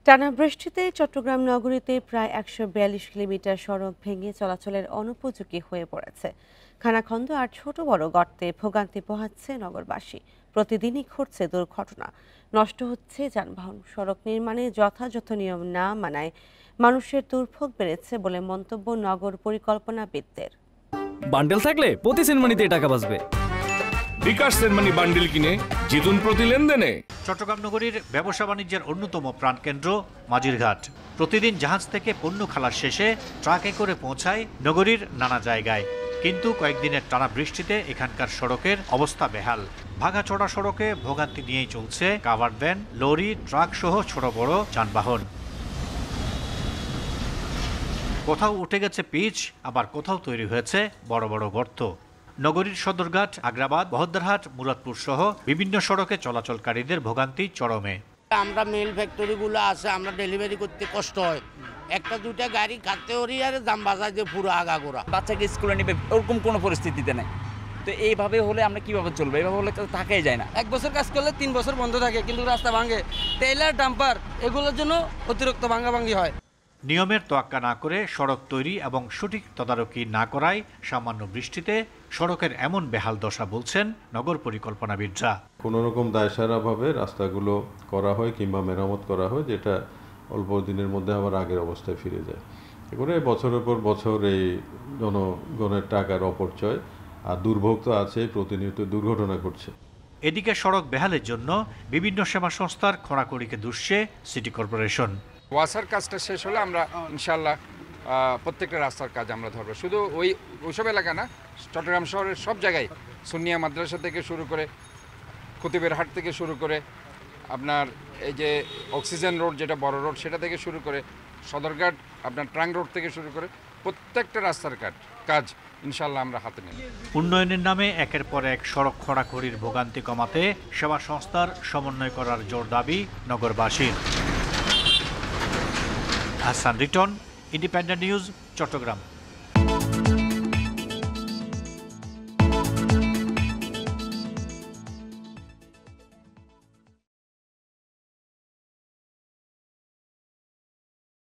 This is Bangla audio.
টানা বৃষ্টিতে চট্টগ্রাম নগরীতে প্রায় ১৪২ কিলোমিটার সড়ক ভেঙে চলাচলের অনুপযোগী হয়ে পড়েছে। খানাখন্দ আর ছোট বড় গর্তে ভোগান্তি পোহাচ্ছে নগরবাসী। প্রতিদিনই ঘটছে দুর্ঘটনা, নষ্ট হচ্ছে যানবাহন। সড়ক নির্মাণে যথাযথ নিয়ম না মানায় মানুষের দুর্ভোগ বেড়েছে বলে মন্তব্য নগর পরিকল্পনাবিদদের। বান্ডেল থাকলে প্রতি সেনমানিতে টাকা বাঁচবে। বিকাশ সেনমানি বান্ডেল কিনে জিতুন প্রতি লেনদেনে। চট্টগ্রাম নগরীর ব্যবসা বাণিজ্যের অন্যতম প্রাণকেন্দ্র মাঝিরঘাট। প্রতিদিন জাহাজ থেকে পণ্য খালাস শেষে ট্রাকে করে পৌঁছায় নগরীর নানা জায়গায়। কিন্তু কয়েকদিনের টানা বৃষ্টিতে এখানকার সড়কের অবস্থা বেহাল। ভাঙাচোরা সড়কে ভোগান্তি নিয়েই চলছে কাভার্ড ভ্যান, লরি, ট্রাক সহ ছোট বড় যানবাহন। কোথাও উঠে গেছে পিচ, আবার কোথাও তৈরি হয়েছে বড় বড় গর্ত। নগরীর সদরঘাট, আগ্রাবাদ, বহদ্দারহাট, মুরাদপুর সহ বিভিন্ন সড়কে চলাচলকারীদের ভোগান্তি চরমে। আমরা মিল ফ্যাক্টরিগুলো আছে, আমরা ডেলিভারি করতে কষ্ট হয়। একটা দুইটা গাড়ি কাটতে ওরি আর দাম বাজায় যে পুরো আগাগোড়া। বাচ্চাকে স্কুলে নিবে ওরকম কোনো পরিস্থিতিতে নেই। তো এইভাবে হলে আমরা কিভাবে চলবো? এইভাবে হলে তো থাকাই যায় না। 1 বছর কাজ করলে 3 বছর বন্ধ থাকে, কিন্তু রাস্তা ভাঙে। টেইলার, ডাম্পার এগুলোর জন্য অতিরিক্ত ভাঙাভাঙি হয়। নিয়মের তোয়াক্কা না করে সড়ক তৈরি এবং সঠিক তদারকি না করায় সামান্য বৃষ্টিতে সড়কের এমন বেহাল দশা বলছেন নগর পরিকল্পনাবিদরা। কোনো রকম দায়সারাভাবে রাস্তাগুলো করা হয় কিংবা মেরামত করা হয়, যেটা অল্প দিনের মধ্যে আবার আগের অবস্থায় ফিরে যায়। এগুলো বছরের পর বছর এই জনগণের টাকার অপচয় আর দুর্ভোগ তো আছে, প্রতিনিয়ত দুর্ঘটনা ঘটছে। এদিকে সড়ক বেহালের জন্য বিভিন্ন সেবা সংস্থার খোঁড়াখড়িকে দুষছে সিটি কর্পোরেশন। ওয়াসার কাজটা শেষ হলে আমরা ইনশাল্লাহ প্রত্যেকটা রাস্তার কাজ আমরা ধরবো। শুধু ওইসব এলাকা না, চট্টগ্রাম শহরের সব জায়গায়, সুন্নিয়া মাদ্রাসা থেকে শুরু করে খতিবের হাট থেকে শুরু করে আপনার এই যে অক্সিজেন রোড, যেটা বড় রোড, সেটা থেকে শুরু করে সদরঘাট, আপনার ট্রাং রোড থেকে শুরু করে প্রত্যেকটা রাস্তার কাজ ইনশাল্লাহ আমরা হাতে নেব। উন্নয়নের নামে একের পর এক সড়ক খোঁড়াখড়ির ভোগান্তি কমাতে সেবা সংস্থার সমন্বয় করার জোর দাবি নগরবাসীর। Hasan Riton, independent news, Chittagong.